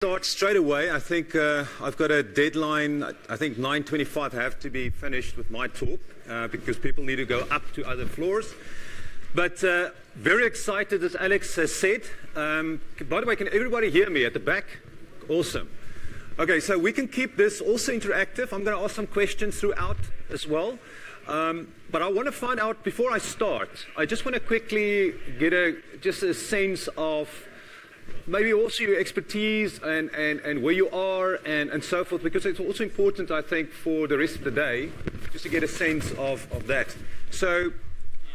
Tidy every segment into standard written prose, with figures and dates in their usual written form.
Start straight away. I think I've got a deadline. I think 9:25 I have to be finished with my talk because people need to go up to other floors. But very excited, as Alex has said. By the way, can everybody hear me at the back? Awesome. Okay, so we can keep this also interactive. I'm going to ask some questions throughout as well. But I want to find out, before I start, I just want to quickly get just a sense of maybe also your expertise and where you are and so forth, because it's also important, I think, for the rest of the day, just to get a sense of that. So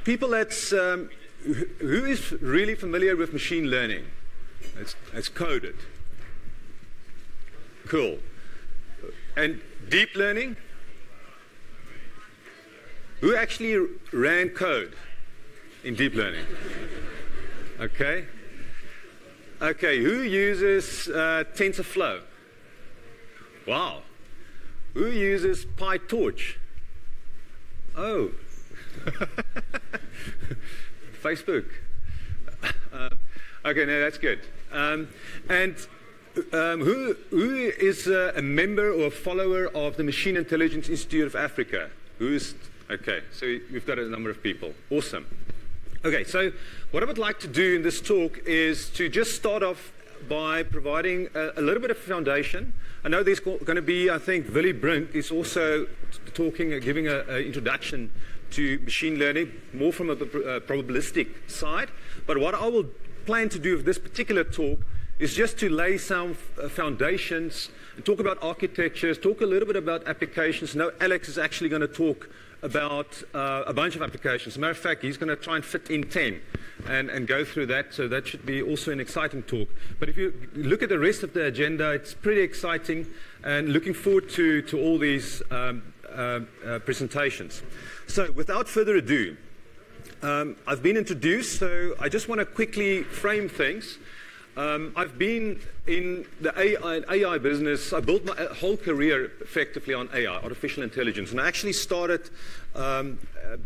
people who is really familiar with machine learning? It's coded. Cool. And deep learning? Who actually ran code in deep learning? Okay. Okay, who uses TensorFlow? Wow. Who uses PyTorch? Oh. Facebook. Okay, no, that's good. Who is a member or a follower of the Machine Intelligence Institute of Africa? Okay, so we've got a number of people. Awesome. Okay, so what I would like to do in this talk is to just start off by providing a little bit of foundation. I know there's going to be, I think, Willy Brink is also giving an introduction to machine learning, more from a probabilistic side. But what I will plan to do with this particular talk is just to lay some foundations, and talk about architectures, talk a little bit about applications. Now, Alex is actually going to talk about a bunch of applications. As a matter of fact, he's going to try and fit in 10 and go through that, so that should be also an exciting talk. But if you look at the rest of the agenda, it's pretty exciting, and looking forward to all these presentations. So without further ado, I've been introduced, so I just want to quickly frame things. I've been in the AI business. I built my whole career effectively on AI, artificial intelligence. And I actually started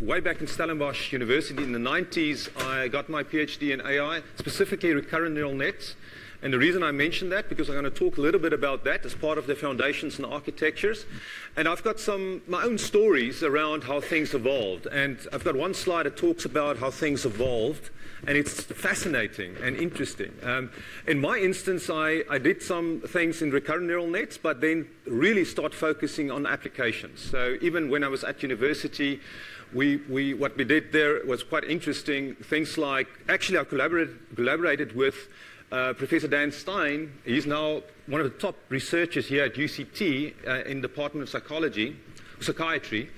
way back in Stellenbosch University in the 90s. I got my PhD in AI, specifically recurrent neural nets. And the reason I mention that, because I'm going to talk a little bit about that as part of the foundations and architectures. And I've got my own stories around how things evolved. And I've got one slide that talks about how things evolved. And it's fascinating and interesting. In my instance, I did some things in recurrent neural nets, but then really start focusing on applications. So even when I was at university, what we did there was quite interesting. Things like, actually I collaborated with Professor Dan Stein. He's now one of the top researchers here at UCT in the Department of Psychiatry.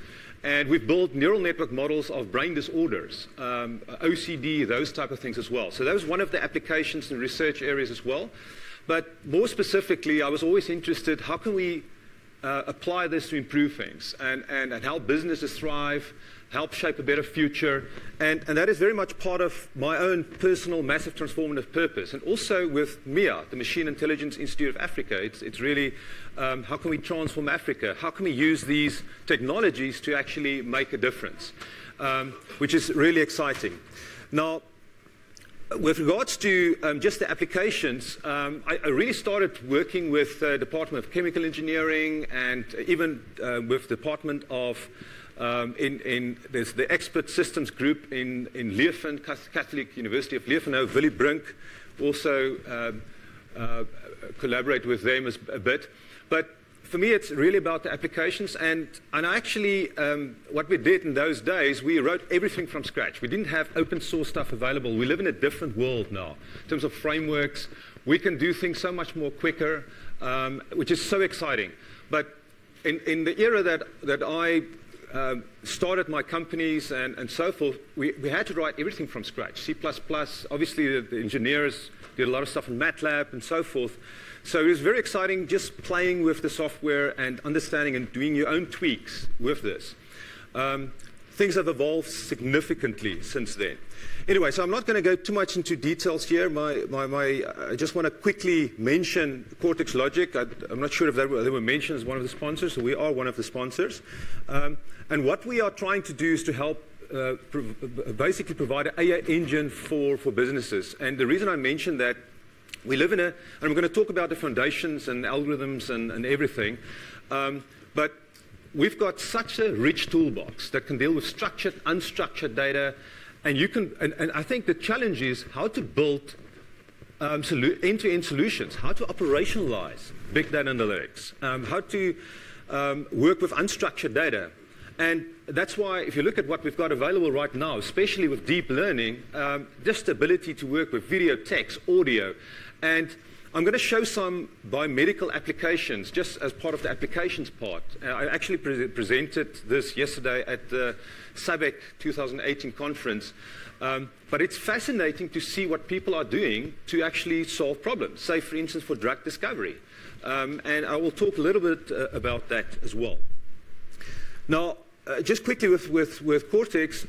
And we've built neural network models of brain disorders, OCD, those type of things as well. So that was one of the applications and research areas as well. But more specifically, I was always interested, how can we apply this to improve things and help businesses thrive, help shape a better future. And that is very much part of my own personal massive transformative purpose. And also with MIA, the Machine Intelligence Institute of Africa, it's really how can we transform Africa? How can we use these technologies to actually make a difference? Which is really exciting. Now, with regards to just the applications, I really started working with the Department of Chemical Engineering and even with the Department of there's the Expert Systems Group in Leuven, Catholic University of Leuven. Willy Brink also collaborate with them a bit. But for me, it's really about the applications. And actually, what we did in those days, we wrote everything from scratch. We didn't have open source stuff available. We live in a different world now. In terms of frameworks, we can do things so much more quicker, which is so exciting. But in the era that I started my companies and so forth, we had to write everything from scratch. C++, obviously the engineers did a lot of stuff in MATLAB and so forth. So it was very exciting just playing with the software and understanding and doing your own tweaks with this. Things have evolved significantly since then. Anyway, so I'm not going to go too much into details here. I just want to quickly mention Cortex Logic. I'm not sure if they were mentioned as one of the sponsors, so we are one of the sponsors. And what we are trying to do is to help basically provide an AI engine for businesses. And the reason I mention that We live in and I'm going to talk about the foundations and algorithms and everything, but we've got such a rich toolbox that can deal with structured, unstructured data, and I think the challenge is how to build end-to-end solutions, how to operationalize big data analytics, how to work with unstructured data. And that's why if you look at what we've got available right now, especially with deep learning, just the ability to work with video, text, audio. And I'm going to show some biomedical applications just as part of the applications part. I actually presented this yesterday at the SABEC 2018 conference. But it's fascinating to see what people are doing to actually solve problems, say, for instance, for drug discovery. And I will talk a little bit about that as well. Now, just quickly with Cortex,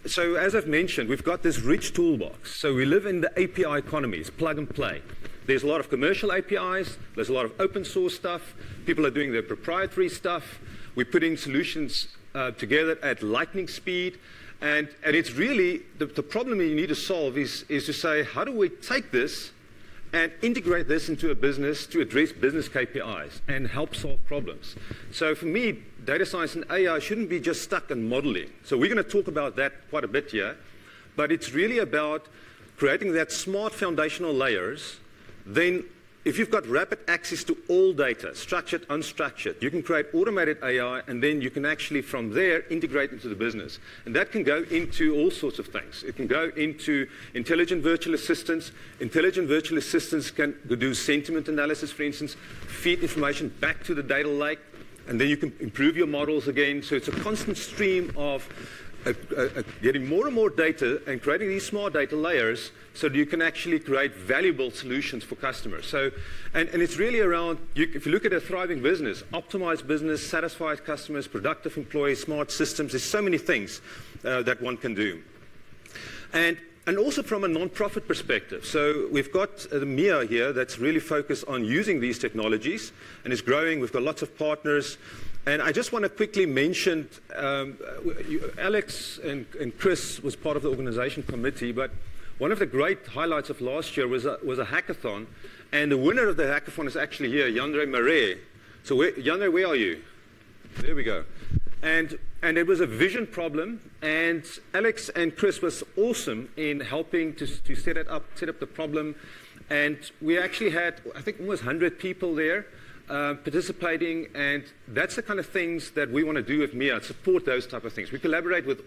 so as I've mentioned, we've got this rich toolbox. So we live in the API economy, it's plug and play. There's a lot of commercial APIs, there's a lot of open source stuff, people are doing their proprietary stuff, we're putting solutions together at lightning speed, and it's really, the problem that you need to solve is to say, how do we take this and integrate this into a business to address business KPIs and help solve problems. So for me, data science and AI shouldn't be just stuck in modeling. So we're going to talk about that quite a bit here, but it's really about creating that smart foundational layers. Then if you've got rapid access to all data, structured, unstructured, you can create automated AI, and then you can actually from there integrate into the business. And that can go into all sorts of things. It can go into intelligent virtual assistants. Intelligent virtual assistants can do sentiment analysis, for instance, feed information back to the data lake, and then you can improve your models again. So it's a constant stream of getting more and more data and creating these smart data layers so that you can actually create valuable solutions for customers. So, and it's really around, if you look at a thriving business, optimized business, satisfied customers, productive employees, smart systems, there's so many things that one can do. And also from a non-profit perspective. So we've got the MIA here that's really focused on using these technologies and is growing. We've got lots of partners. And I just want to quickly mention, Alex and Chris was part of the organization committee, but one of the great highlights of last year was a hackathon. And the winner of the hackathon is actually here, Yandre Marais. So Yandre, where are you? There we go. And it was a vision problem, and Alex and Chris was awesome in helping to set up the problem. And we actually had, I think, almost 100 people there participating, and that's the kind of things that we want to do with MIA, support those type of things. We collaborate with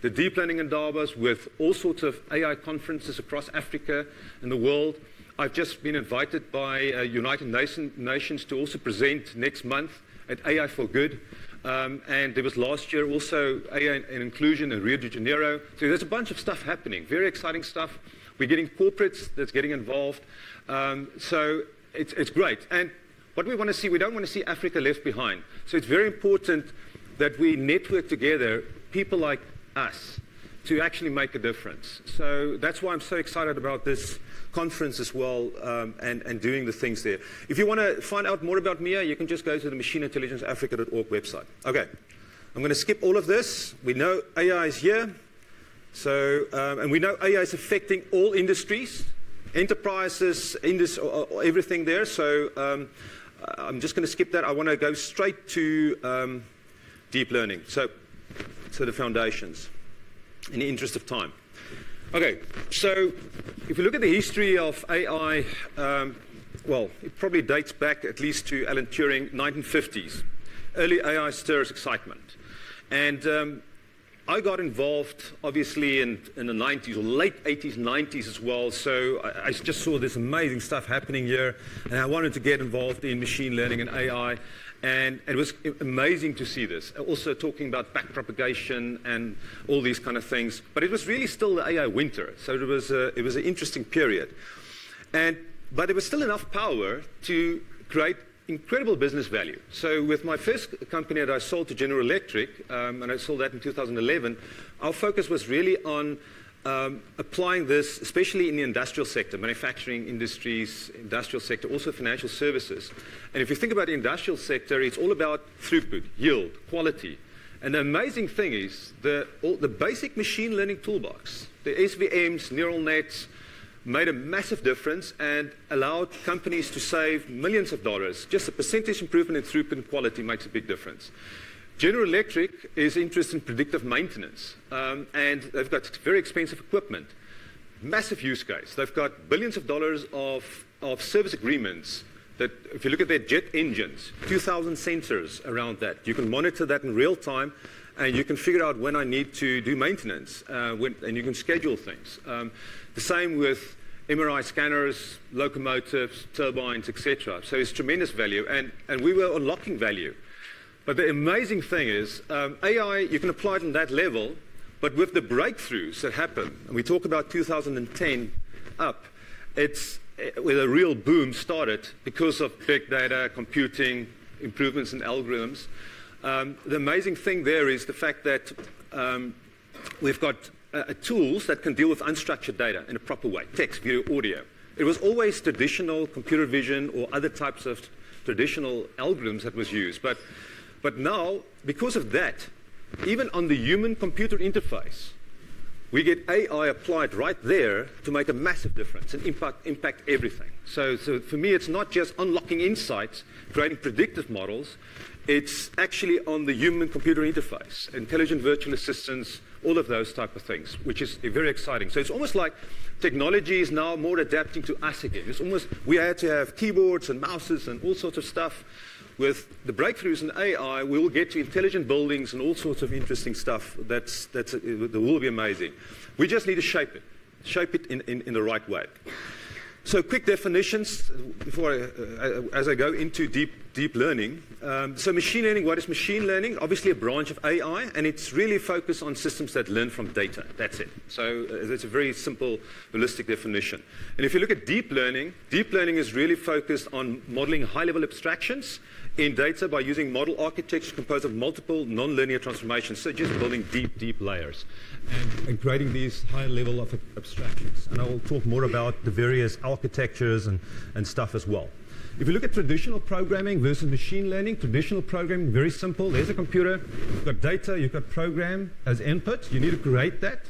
the deep learning Indabas, with all sorts of AI conferences across Africa and the world. I've just been invited by United Nations to also present next month at AI for Good. And there was last year also AI and inclusion in Rio de Janeiro. So there's a bunch of stuff happening, very exciting stuff. We're getting corporates that's getting involved. So it's great. And what we want to see, we don't want to see Africa left behind. So it's very important that we network together people like us to actually make a difference. So that's why I'm so excited about this conference as well, and doing the things there. If you want to find out more about MIA, you can just go to the machineintelligenceafrica.org website. Okay, I'm going to skip all of this. We know AI is here. So, and we know AI is affecting all industries, enterprises, everything there. So I'm just going to skip that. I want to go straight to deep learning. So the foundations, in the interest of time. Okay, so if you look at the history of AI, well, it probably dates back at least to Alan Turing, 1950s. Early AI stirs excitement. And I got involved, obviously, in the 90s, or late 80s, 90s as well. So I just saw this amazing stuff happening here, and I wanted to get involved in machine learning and AI. And it was amazing to see this. Also talking about back propagation and all these kind of things. But it was really still the AI winter. So it was an interesting period. But there was still enough power to create incredible business value. So with my first company that I sold to General Electric, and I sold that in 2011, our focus was really on applying this, especially in the industrial sector, manufacturing industries, industrial sector, also financial services. And if you think about the industrial sector, it's all about throughput, yield, quality. And the amazing thing is the basic machine learning toolbox, the SVMs, neural nets, made a massive difference and allowed companies to save millions of dollars. Just a percentage improvement in throughput and quality makes a big difference. General Electric is interested in predictive maintenance, and they've got very expensive equipment. Massive use case. They've got billions of dollars of service agreements that, if you look at their jet engines, 2,000 sensors around that. You can monitor that in real time, and you can figure out when I need to do maintenance, and you can schedule things. The same with MRI scanners, locomotives, turbines, etc. So it's tremendous value, and we were unlocking value. But the amazing thing is, AI, you can apply it on that level, but with the breakthroughs that happen, and we talk about 2010 up, it's where the real boom started because of big data, computing, improvements in algorithms. The amazing thing there is the fact that we've got tools that can deal with unstructured data in a proper way, text, video, audio. It was always traditional computer vision or other types of traditional algorithms that was used. But now, because of that, even on the human-computer interface, we get AI applied right there to make a massive difference and impact everything. So for me, it's not just unlocking insights, creating predictive models. It's actually on the human-computer interface, intelligent virtual assistants, all of those type of things, which is very exciting. So it's almost like technology is now more adapting to us again. It's almost, we had to have keyboards and mouses and all sorts of stuff. With the breakthroughs in AI, we will get to intelligent buildings and all sorts of interesting stuff that will be amazing. We just need to shape it in the right way. So quick definitions before as I go into deep learning. So machine learning, what is machine learning? Obviously a branch of AI, and it's really focused on systems that learn from data. That's it. So it's a very simple, holistic definition. And if you look at deep learning is really focused on modeling high-level abstractions in data by using model architecture composed of multiple nonlinear transformations, so just building deep layers and creating these high level of abstractions. And I will talk more about the various architectures and stuff as well. If you look at traditional programming versus machine learning, traditional programming, very simple. There's a computer, you've got data, you've got program as input, you need to create that,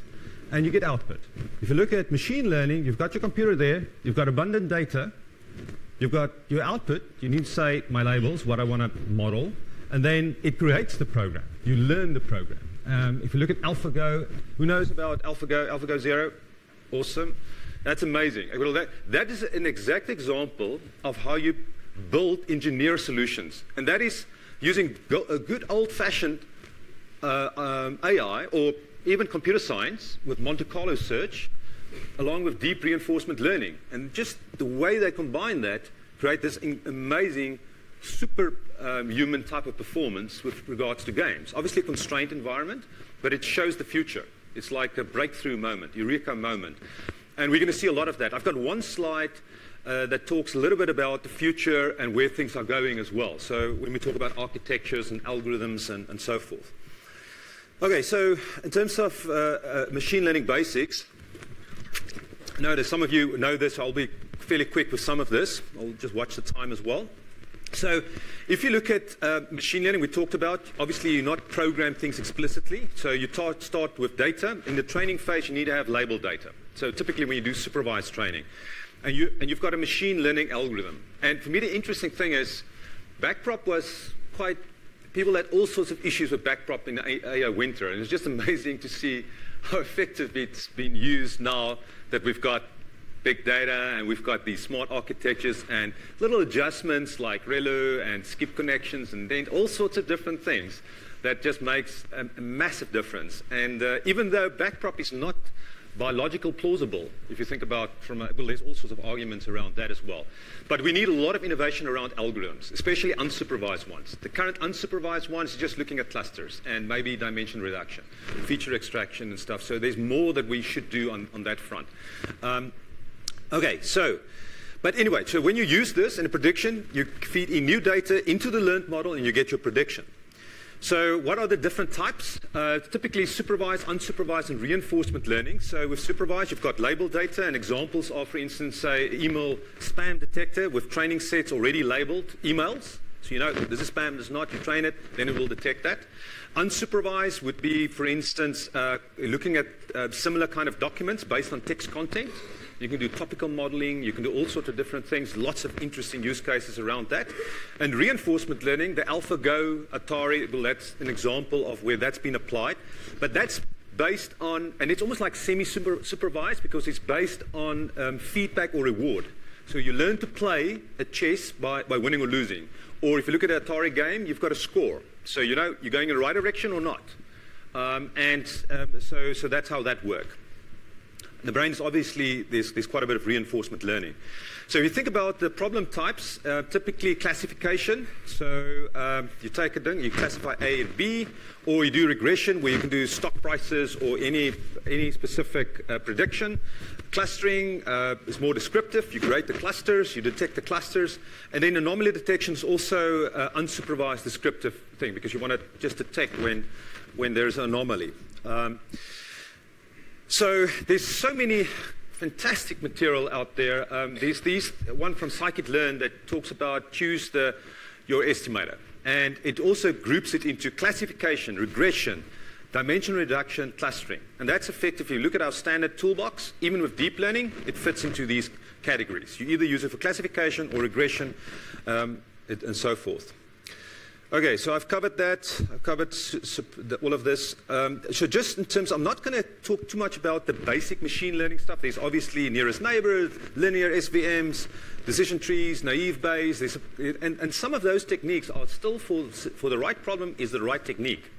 and you get output. If you look at machine learning, you've got your computer there, you've got abundant data, you've got your output, you need to say my labels, what I want to model, and then it creates the program. You learn the program. If you look at AlphaGo, who knows about AlphaGo? AlphaGo Zero? Awesome. That's amazing. Well, that is an exact example of how you build engineer solutions. And that is using a good old-fashioned AI or even computer science with Monte Carlo search, along with deep reinforcement learning. And just the way they combine that create this amazing super human type of performance with regards to games. Obviously a constrained environment, but it shows the future. It's like a breakthrough moment, eureka moment. And we're going to see a lot of that. I've got one slide that talks a little bit about the future and where things are going as well. So when we talk about architectures and algorithms and so forth. Okay, so in terms of machine learning basics, notice some of you know this. I'll be fairly quick with some of this. I'll just watch the time as well. So if you look at machine learning, we talked about, obviously you not program things explicitly. So you start with data. In the training phase, you need to have labeled data. So typically when you do supervised training. And you've got a machine learning algorithm. And for me, the interesting thing is, backprop was quite, people had all sorts of issues with backprop in the AI winter. And it's just amazing to see how effective it's been used now that we've got big data and we've got these smart architectures and little adjustments like ReLU and skip connections and then all sorts of different things that just makes a massive difference. And even though backprop is not biological plausible, if you think about well, there's all sorts of arguments around that as well. But we need a lot of innovation around algorithms, especially unsupervised ones. The current unsupervised ones is just looking at clusters and maybe dimension reduction, feature extraction and stuff. So there's more that we should do on that front. Okay, but anyway, so when you use this in a prediction, you feed in new data into the learned model and you get your prediction. So what are the different types? Typically supervised, unsupervised, and reinforcement learning. So with supervised, you've got labeled data, and examples are, for instance, say, email spam detector with training sets already labeled emails. So you know, this is spam, this is not, you train it, then it will detect that. Unsupervised would be, for instance, looking at similar kind of documents based on text content. you can do topical modeling, you can do all sorts of different things, lots of interesting use cases around that. And reinforcement learning, the AlphaGo, Atari, well, that's an example of where that's been applied. But that's based on, and it's almost like semi-supervised because it's based on feedback or reward. So you learn to play at chess by winning or losing. Or if you look at an Atari game, you've got a score. So you know you're going in the right direction or not. So that's how that works. The brain is obviously, there's quite a bit of reinforcement learning. So if you think about the problem types, typically classification. So you take a thing, you classify A and B, or you do regression where you can do stock prices or any specific prediction. Clustering is more descriptive. You grade the clusters, you detect the clusters. And then anomaly detection is also unsupervised descriptive thing because you want to just detect when there's an anomaly. So there's so many fantastic material out there. There's one from scikit-learn that talks about choose your estimator. And it also groups it into classification, regression, dimension reduction, clustering. And that's effective. If you look at our standard toolbox, even with deep learning, it fits into these categories. You either use it for classification or regression and so forth. Okay, so I've covered that. I've covered all of this. So just in terms, I'm not going to talk too much about the basic machine learning stuff. There's obviously nearest neighbor, linear SVMs, decision trees, naive Bayes. And some of those techniques are still, for the right problem, is the right technique.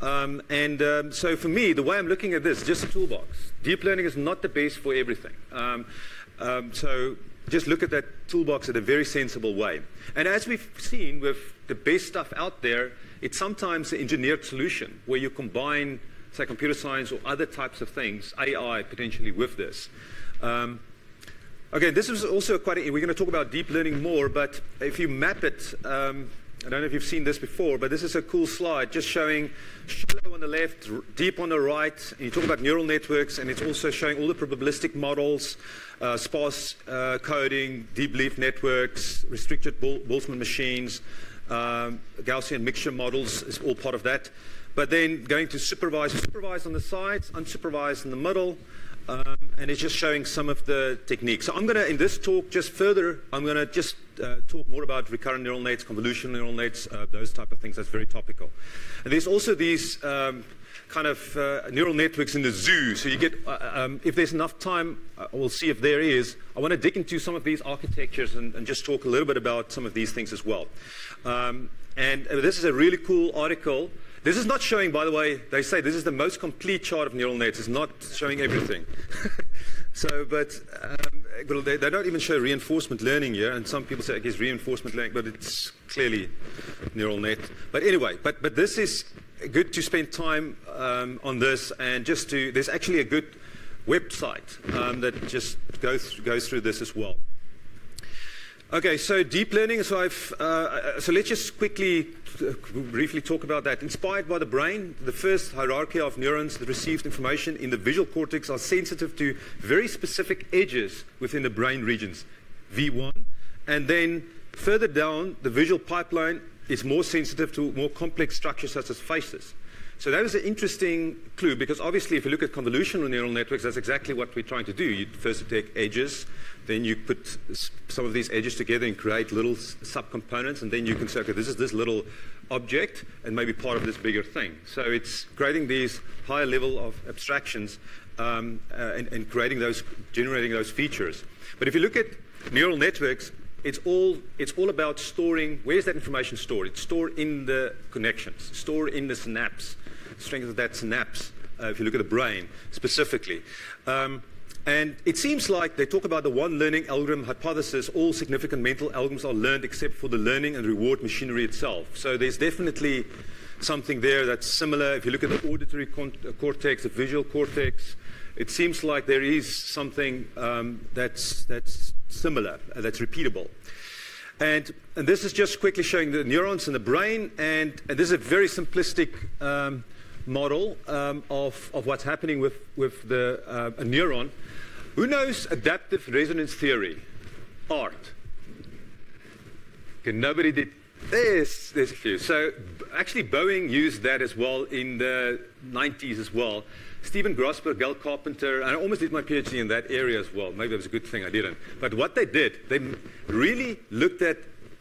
So for me, the way I'm looking at this, just a toolbox. Deep learning is not the best for everything. So just look at that toolbox in a very sensible way. And as we've seen with the best stuff out there, it's sometimes an engineered solution where you combine, say, computer science or other types of things, AI potentially with this. Okay, this is also we're going to talk about deep learning more, but if you map it, I don't know if you've seen this before, but this is a cool slide just showing shallow on the left, deep on the right. And you talk about neural networks, and it's also showing all the probabilistic models, sparse coding, deep leaf networks, restricted Boltzmann machines, Gaussian mixture models is all part of that. But then going to supervised on the sides, unsupervised in the middle, and it's just showing some of the techniques. So I'm going to, in this talk, I'm going to just talk more about recurrent neural nets, convolutional neural nets, those type of things. That's very topical. And there's also these kind of neural networks in the zoo. So you get, if there's enough time, we'll see if there is. I want to dig into some of these architectures and just talk a little bit about some of these things as well. And this is a really cool article. This is not showing, by the way, they say this is the most complete chart of neural nets. It's not showing everything. They don't even show reinforcement learning here. And some people say, okay, it's reinforcement learning, but it's clearly neural net. But anyway, but this is good to spend time on this. And there's actually a good website that just goes through this as well. Okay, so deep learning. So let's just briefly talk about that. Inspired by the brain, the first hierarchy of neurons that received information in the visual cortex are sensitive to very specific edges within the brain regions, V1. And then further down, the visual pipeline is more sensitive to more complex structures such as faces. So that is an interesting clue because obviously if you look at convolutional neural networks, that's exactly what we're trying to do. You first take edges, then you put some of these edges together and create little subcomponents, and then you can say, okay, this is this little object and maybe part of this bigger thing. So it's creating these higher level of abstractions and generating those features. But if you look at neural networks, it's all about storing. Where's that information stored? It's stored in the connections, stored in the synapse, strength of that synapse, if you look at the brain specifically. And it seems like they talk about the one learning algorithm hypothesis. All significant mental algorithms are learned except for the learning and reward machinery itself. So there's definitely something there that's similar. If you look at the auditory cortex, the visual cortex, it seems like there is something that's similar, that's repeatable. And this is just quickly showing the neurons in the brain. And this is a very simplistic model of what's happening with a neuron. Who knows adaptive resonance theory? ART. Okay, nobody did There's a few. So actually Boeing used that as well in the 90s as well. Stephen Grosberg, Gal Carpenter, and I almost did my PhD in that area as well. Maybe it was a good thing I didn't. But what they did, they really looked at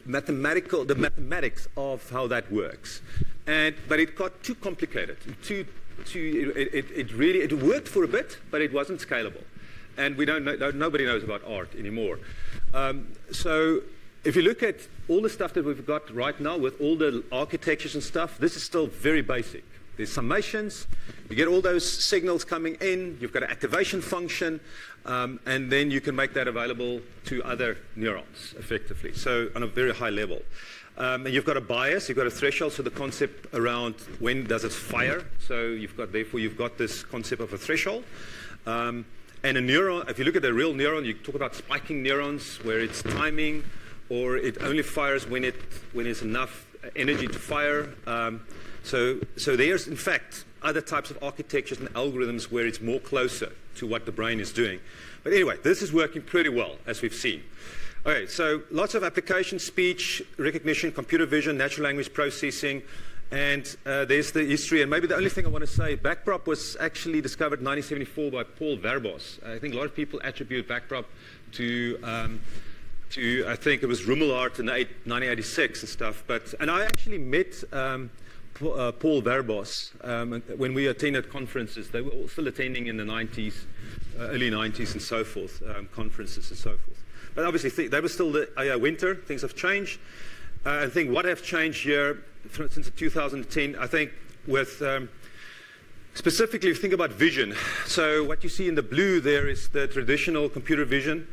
the mathematics of how that works. But it got too complicated. It worked for a bit, but it wasn't scalable. And we don't know, nobody knows about art anymore. So if you look at all the stuff that we've got right now with all the architectures and stuff, this is still very basic. There's summations. You get all those signals coming in. You've got an activation function. And then you can make that available to other neurons, effectively. So on a very high level. And you've got a bias. You've got a threshold. So the concept around when does it fire. So therefore, you've got this concept of a threshold. And a neuron, if you look at a real neuron, you talk about spiking neurons where it's timing, or it only fires when it's enough energy to fire. So there's, in fact, other types of architectures and algorithms where it's more closer to what the brain is doing. But anyway, this is working pretty well, as we've seen. Okay, so lots of applications: speech recognition, computer vision, natural language processing, and there's the history. And maybe the only thing I want to say, backprop was actually discovered in 1974 by Paul Verbos. I think a lot of people attribute backprop to I think it was Rumelart in 1986 and stuff. And I actually met Paul Verbos when we attended conferences. They were all still attending in the 90s, early 90s and so forth, conferences and so forth. But obviously, they were still the AI winter. Things have changed. I think what have changed here since 2010, I think with specifically, if you think about vision. So what you see in the blue there is the traditional computer vision,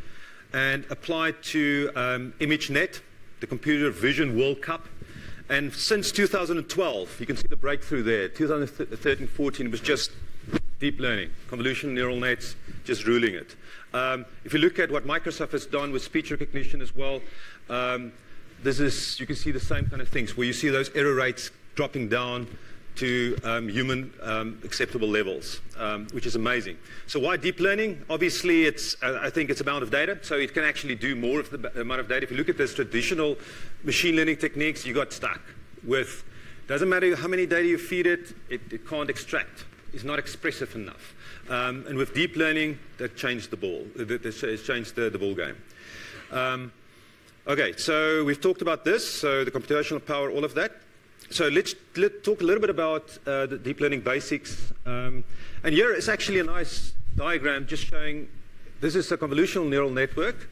and applied to ImageNet, the Computer Vision World Cup. And since 2012, you can see the breakthrough there. 2013-14, it was just deep learning, convolutional neural nets, just ruling it. If you look at what Microsoft has done with speech recognition as well, you can see the same kind of things, where you see those error rates dropping down to human acceptable levels, which is amazing. So why deep learning? Obviously, I think it's amount of data, so it can actually do more of the amount of data. If you look at those traditional machine learning techniques, you got stuck with, doesn't matter how many data you feed it, it can't extract. It's not expressive enough. And with deep learning, that changed the ball. It's changed the ball game. Okay, so we've talked about this, so the computational power, all of that. So let's talk a little bit about the deep learning basics. And here is actually a nice diagram just showing this is a convolutional neural network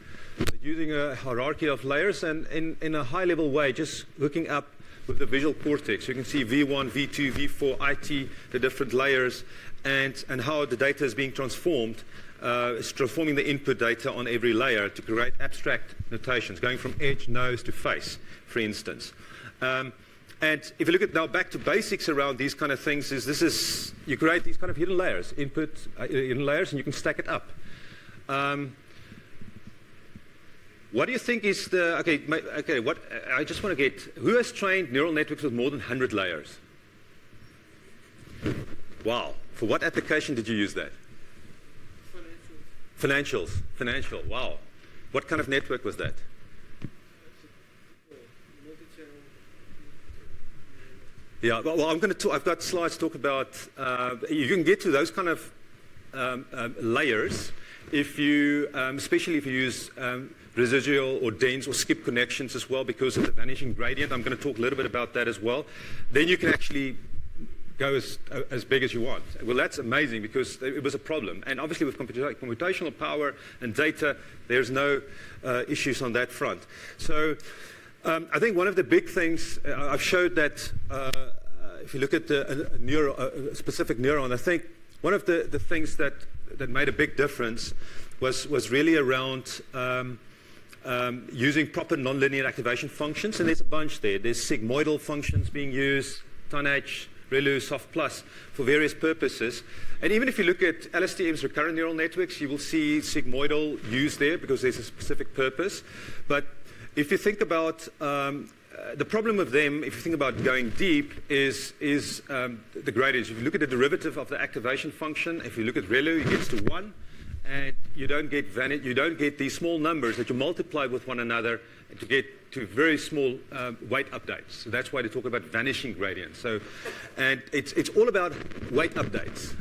using a hierarchy of layers, and in a high-level way, just hooking up with the visual cortex. You can see V1, V2, V4, IT, the different layers, and how the data is being transformed. It's transforming the input data on every layer to create abstract notations, going from edge, nose to face, for instance. And if you look at now back to basics around these kind of things, you create these kind of hidden layers, hidden layers, and you can stack it up. What do you think is the, what I just want to get, who has trained neural networks with more than 100 layers? Wow. For what application did you use that? Financial, wow. What kind of network was that? Yeah, well, I've got slides to talk about, you can get to those kind of layers if you, especially if you use residual or dense or skip connections as well, because of the vanishing gradient. I'm going to talk a little bit about that as well. Then you can actually go as big as you want. Well, that's amazing because it was a problem. And obviously with computational power and data, there's no issues on that front. So I think one of the big things, I've showed that if you look at a specific neuron, I think one of the things that made a big difference was really around using proper nonlinear activation functions. And there's a bunch there. There's sigmoidal functions being used, TANH, ReLU, SoftPlus, for various purposes. And even if you look at LSTM's recurrent neural networks, you will see sigmoidal used there because there's a specific purpose. But if you think about the problem with them, if you think about going deep, is the gradients. If you look at the derivative of the activation function, if you look at ReLU, it gets to 1. and you don't get these small numbers that you multiply with one another to get to very small weight updates. So that's why they talk about vanishing gradients. So, and it's all about weight updates.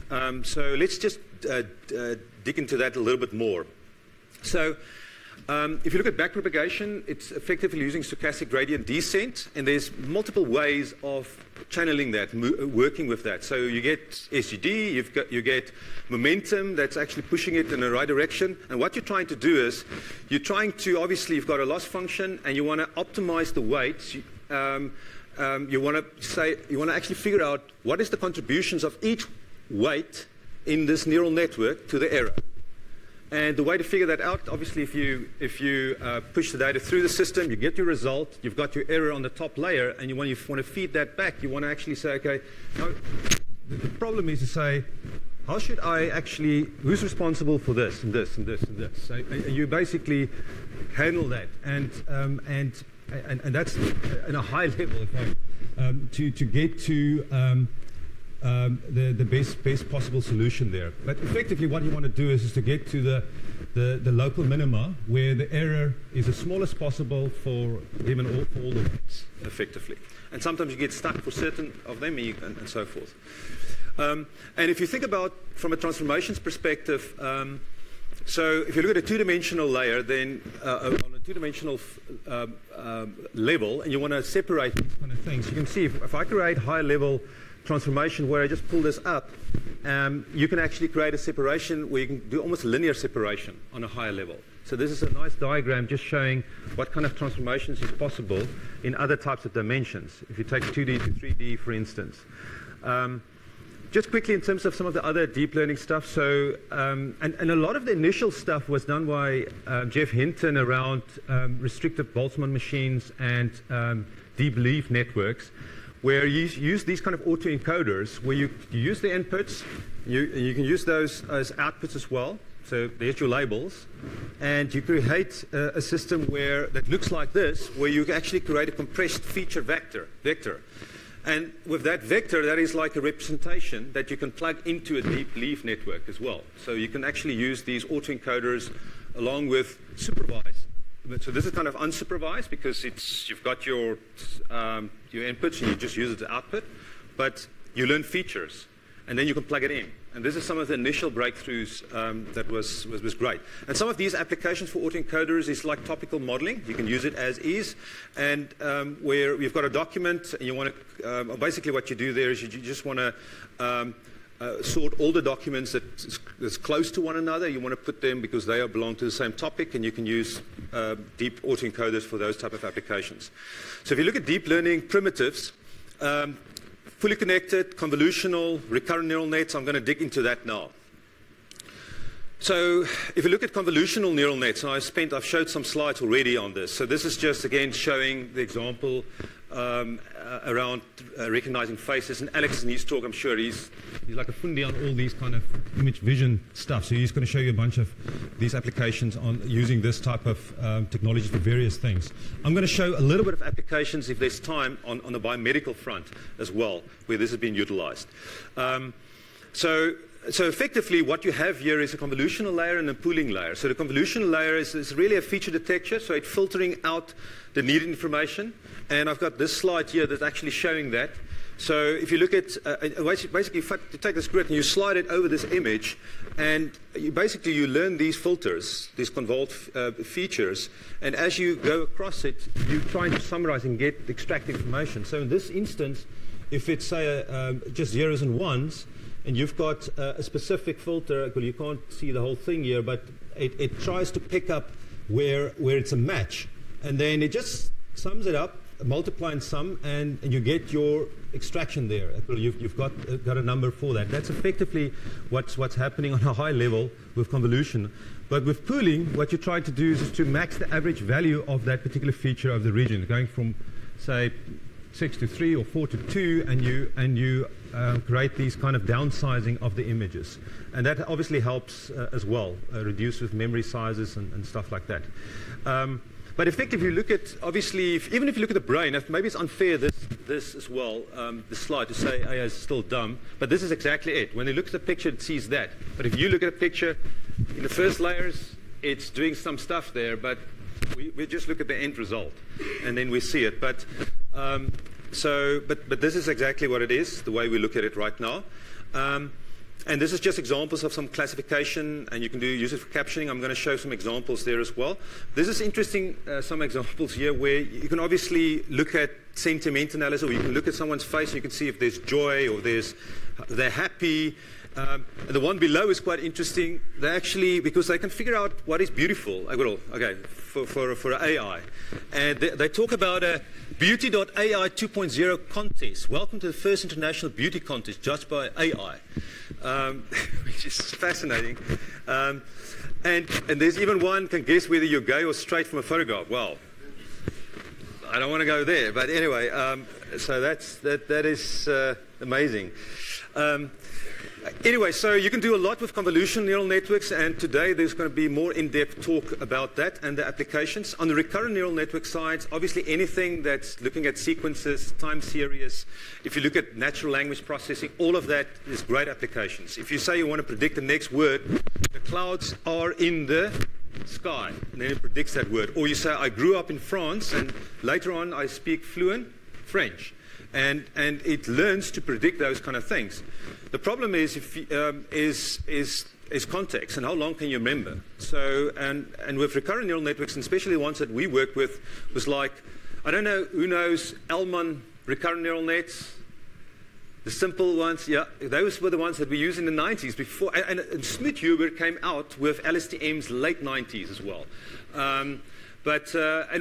So let's just dig into that a little bit more. So if you look at backpropagation, it's effectively using stochastic gradient descent, and there's multiple ways of channeling that, working with that. So you get SGD, you get momentum that's actually pushing it in the right direction. And what you're trying to do is, obviously you've got a loss function, and you want to optimize the weights. You want to actually figure out what is the contributions of each weight in this neural network to the error. And the way to figure that out, obviously, if you push the data through the system, you get your result, you've got your error on the top layer, and you want to feed that back. You want to actually say, okay, now the problem is to say, how should I actually, who's responsible for this and this and this and this? So you basically handle that, and that's in a high level, to get to the best possible solution there. But effectively what you want to do is to get to the local minima where the error is as small as possible for all the weights, effectively. And sometimes you get stuck for certain of them and so forth. And if you think about from a transformations perspective, so if you look at a two-dimensional layer, then on a two-dimensional level, and you want to separate these kind of things, you can see if I create high-level transformation where I just pull this up, you can actually create a separation where you can do almost linear separation on a higher level. So this is a nice diagram just showing what kind of transformations is possible in other types of dimensions. If you take 2D to 3D, for instance. Just quickly in terms of some of the other deep learning stuff. So, and a lot of the initial stuff was done by Jeff Hinton around restrictive Boltzmann machines and deep leaf networks, where you use these kind of autoencoders, where you use the inputs, you can use those as outputs as well. So there's your labels, and you create a system that looks like this, where you actually create a compressed feature vector. And with that vector, that is like a representation that you can plug into a deep leaf network as well. So you can actually use these autoencoders along with supervised. So this is kind of unsupervised because you've got your inputs and you just use it as output, but you learn features and then you can plug it in. And this is some of the initial breakthroughs that was great. And some of these applications for autoencoders is like topical modeling. You can use it as is, and where you've got a document and you want to basically what you do there is you just want to sort all the documents that's close to one another. You want to put them because they belong to the same topic, and you can use deep autoencoders for those type of applications. So if you look at deep learning primitives, fully connected, convolutional, recurrent neural nets, I'm going to dig into that now. So if you look at convolutional neural nets, and I've showed some slides already on this. So this is just, again, showing the example around recognizing faces. And Alex in his talk, I'm sure he's like a fundi on all these kind of image vision stuff. So he's going to show you a bunch of these applications on using this type of technology for various things. I'm going to show a little bit of applications, if there's time, on the biomedical front as well, where this has been utilized. So effectively, what you have here is a convolutional layer and a pooling layer. So the convolutional layer is really a feature detector, so it's filtering out the needed information. And I've got this slide here that's actually showing that. So if you look at, basically you take this grid and you slide it over this image, and you learn these filters, these convolved features, and as you go across it, you try to summarize and extract information. So in this instance, if it's, say, just zeros and ones, and you've got a specific filter, well, you can't see the whole thing here, but it tries to pick up where it's a match. And then it just sums it up, multiply and sum, and you get your extraction there. You've got a number for that. That's effectively what's happening on a high level with convolution. But with pooling, what you're trying to do is to max the average value of that particular feature of the region, going from, say, 6 to 3 or 4 to 2, and you create these kind of downsizing of the images. And that obviously helps as well, reduce with memory sizes and stuff like that. But effectively, if you look at, obviously, even if you look at the brain, maybe it's unfair, this this as well, the slide, to say AI is still dumb, but this is exactly it. When it looks at the picture, it sees that. But if you look at a picture, in the first layers, it's doing some stuff there, but we just look at the end result, and then we see it. But this is exactly what it is, the way we look at it right now. And this is just examples of some classification, and you can use it for captioning. I'm going to show some examples there as well. This is interesting, some examples here where you can obviously look at sentiment analysis, or you can look at someone's face and you can see if there's joy or they're happy. The one below is quite interesting. They actually, because they can figure out what is beautiful, for AI. And they talk about a Beauty.ai 2.0 contest. Welcome to the first international beauty contest judged by AI, which is fascinating. And there's even one can guess whether you're gay or straight from a photograph. Well, I don't want to go there, but anyway, so that is amazing. Anyway, so you can do a lot with convolutional neural networks, and today there's going to be more in-depth talk about that and the applications. On the recurrent neural network side, obviously anything that's looking at sequences, time series, if you look at natural language processing, all of that is great applications. If you say you want to predict the next word, the clouds are in the sky, and then it predicts that word. Or you say, I grew up in France, and later on I speak fluent French. And it learns to predict those kind of things. The problem is context, and how long can you remember? So, and with recurrent neural networks, and especially the ones that we work with, was like, I don't know who knows Elman recurrent neural nets, the simple ones. Yeah, those were the ones that we used in the 90s before, and Smith-Huber came out with LSTM's late 90s as well. And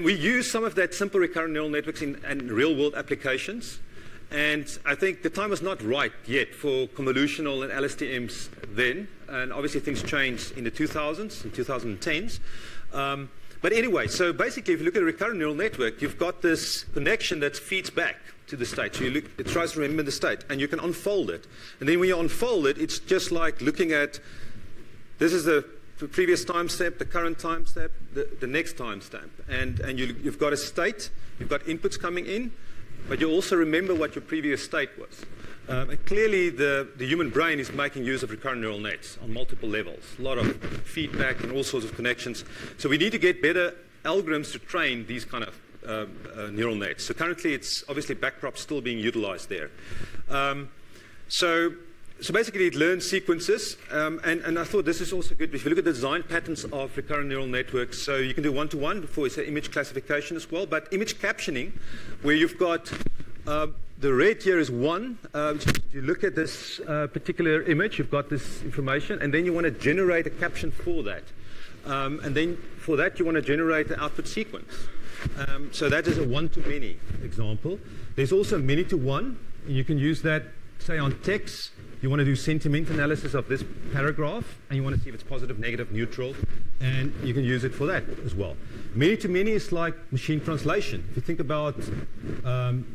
we use some of that simple recurrent neural networks in real-world applications. And I think the time was not right yet for convolutional and LSTMs then. And obviously things changed in the 2000s and 2010s. But anyway, so basically if you look at a recurrent neural network, you've got this connection that feeds back to the state. So it tries to remember the state, and you can unfold it. And then when you unfold it, it's just like looking at, this is the previous timestamp, the current timestamp, the next timestamp. And you've got a state, you've got inputs coming in, but you also remember what your previous state was. And clearly, the human brain is making use of recurrent neural nets on multiple levels. A lot of feedback and all sorts of connections. So we need to get better algorithms to train these kind of neural nets. So currently, it's obviously backprop still being utilized there. So basically, it learns sequences, and I thought this is also good. If you look at the design patterns of recurrent neural networks, so you can do one-to-one before it's image classification as well, but image captioning, where you've got the red here is one. You look at this particular image, you've got this information, and then you want to generate a caption for that. And then for that, you want to generate an output sequence. So that is a one-to-many example. There's also many-to-one, and you can use that, say, on text. You want to do sentiment analysis of this paragraph, and you want to see if it's positive, negative, neutral, and you can use it for that as well. Many-to-many is like machine translation. If you think about,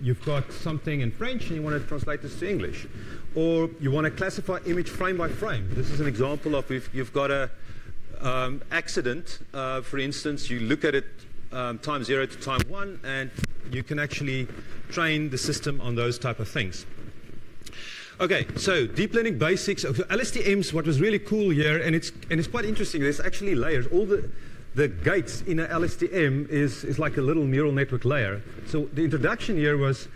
you've got something in French, and you want to translate this to English. Or you want to classify image frame by frame. This is an example of if you've got a accident, for instance, you look at it time 0 to time 1, and you can actually train the system on those type of things. Okay, so deep learning basics. LSTMs, what was really cool here, and it's quite interesting, there's actually layers. All the gates in a LSTM is like a little neural network layer. So the introduction here was,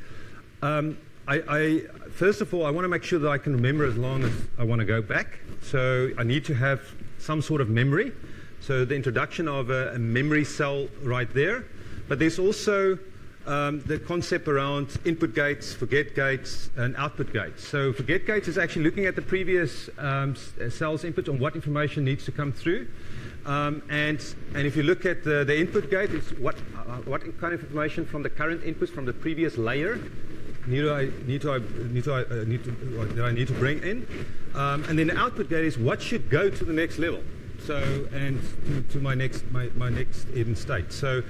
first of all, I want to make sure that I can remember as long as I want to go back. So I need to have some sort of memory. So the introduction of a memory cell right there. But there's also the concept around input gates, forget gates, and output gates. So forget gates is actually looking at the previous cell's inputs on what information needs to come through. And if you look at the input gate, it's what kind of information from the current inputs from the previous layer do I need to bring in. And then the output gate is what should go to the next level. So and to my next end state. So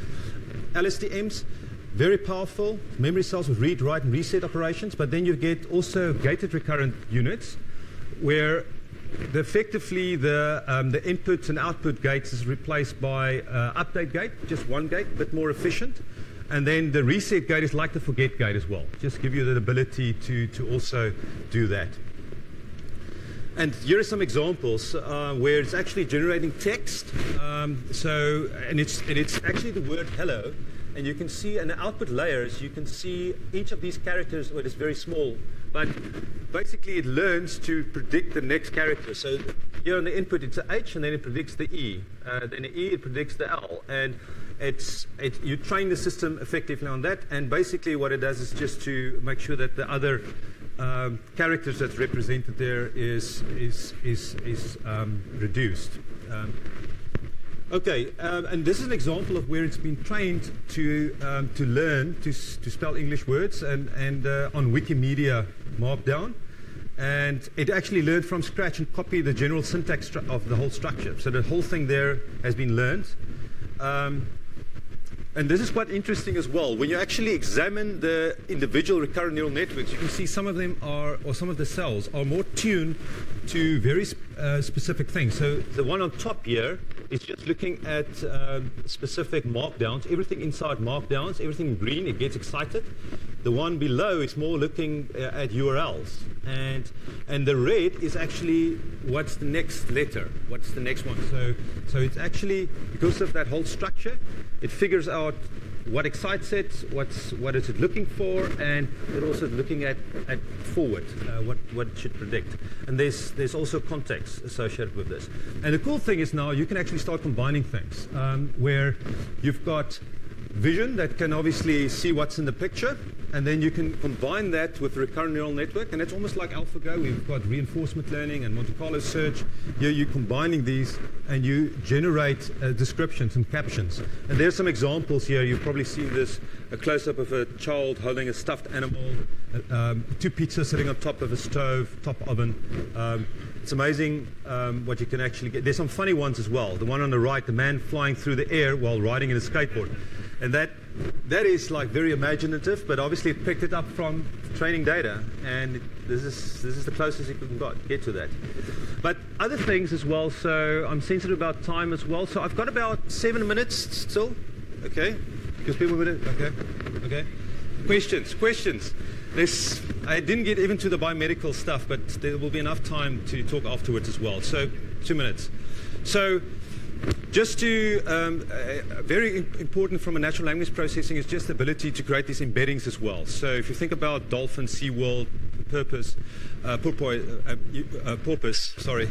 LSTMs. Very powerful memory cells with read, write, and reset operations, but then you get also gated recurrent units, where effectively the inputs and output gates is replaced by update gate, just one gate, a bit more efficient. And then the reset gate is like the forget gate as well. Just give you the ability to also do that. And here are some examples where it's actually generating text. And it's actually the word hello. And you can see in the output layers, you can see each of these characters, well, it's very small, but basically it learns to predict the next character. So here on the input, it's a H, and then it predicts the E. Then the E, it predicts the L. And you train the system effectively on that, and basically what it does is just to make sure that the other characters that's represented there is reduced. Okay, and this is an example of where it's been trained to learn to spell English words and on Wikimedia Markdown. And it actually learned from scratch and copied the general syntax of the whole structure. So the whole thing there has been learned. And this is quite interesting as well. When you actually examine the individual recurrent neural networks, you can see some of them are, or some of the cells are more tuned to very specific things. So the one on top here is just looking at specific markdowns. Everything inside markdowns, everything in green, it gets excited. The one below is more looking at URLs. And the red is actually what's the next letter, what's the next one. So it's actually, because of that whole structure, it figures out what excites it, what is it looking for, and it also looking at forward, what it should predict. And there's also context associated with this. And the cool thing is now you can actually start combining things where you've got vision that can obviously see what's in the picture, and then you can combine that with recurrent neural network, and it's almost like AlphaGo. We've got reinforcement learning and Monte Carlo search. Here you're combining these, and you generate descriptions and captions. And there's some examples here. You've probably seen this, a close-up of a child holding a stuffed animal, two pizzas sitting on top of a stove, top oven. It's amazing what you can actually get. There's some funny ones as well. The one on the right, the man flying through the air while riding in a skateboard. And that is like very imaginative, but obviously it picked it up from training data, and this is the closest you can get to that. But other things as well, so I'm sensitive about time as well. So I've got about 7 minutes still, okay? Because people will, okay. Questions. I didn't get even to the biomedical stuff, but there will be enough time to talk afterwards as well. So 2 minutes. So just to, very important from a natural language processing is just the ability to create these embeddings as well. So if you think about dolphin, SeaWorld, porpoise, sorry.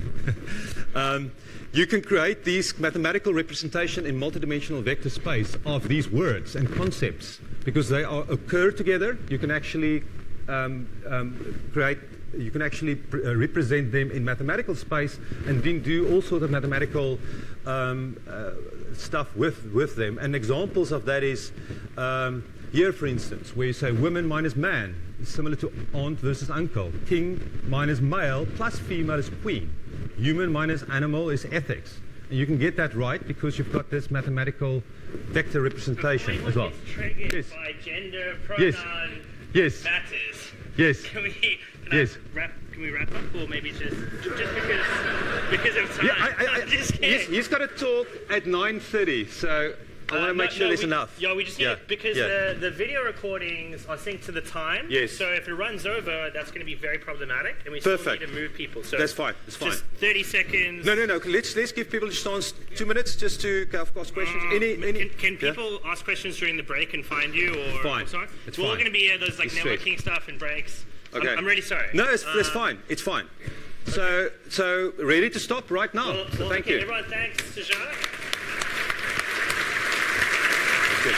You can create these mathematical representation in multidimensional vector space of these words and concepts because they occur together. You can actually represent them in mathematical space and then do all sorts of mathematical stuff with them. And examples of that is here, for instance, where you say woman minus man is similar to aunt versus uncle. King minus male plus female is queen. Human minus animal is ethics. And you can get that right because you've got this mathematical vector representation as well. Triggered by gender, pronoun, matters. Yes. Can we wrap up, or maybe just because of time? Yeah, just kidding. He's got to talk at 9:30, so I want to make sure there's enough. Yeah, we just need because the video recordings are synced to the time. Yes. So if it runs over, that's going to be very problematic, and we still need to move people. So that's fine. That's fine. Just 30 seconds. No. Let's give people a chance. 2 minutes just to ask questions. Can people ask questions during the break and find you? Or fine. Sorry? It's We're all fine. going to be there's like networking stuff and breaks. Okay. I'm really sorry. No, it's fine. It's fine. So ready to stop right now. So thank you. Everyone, thanks to Jacques. Good.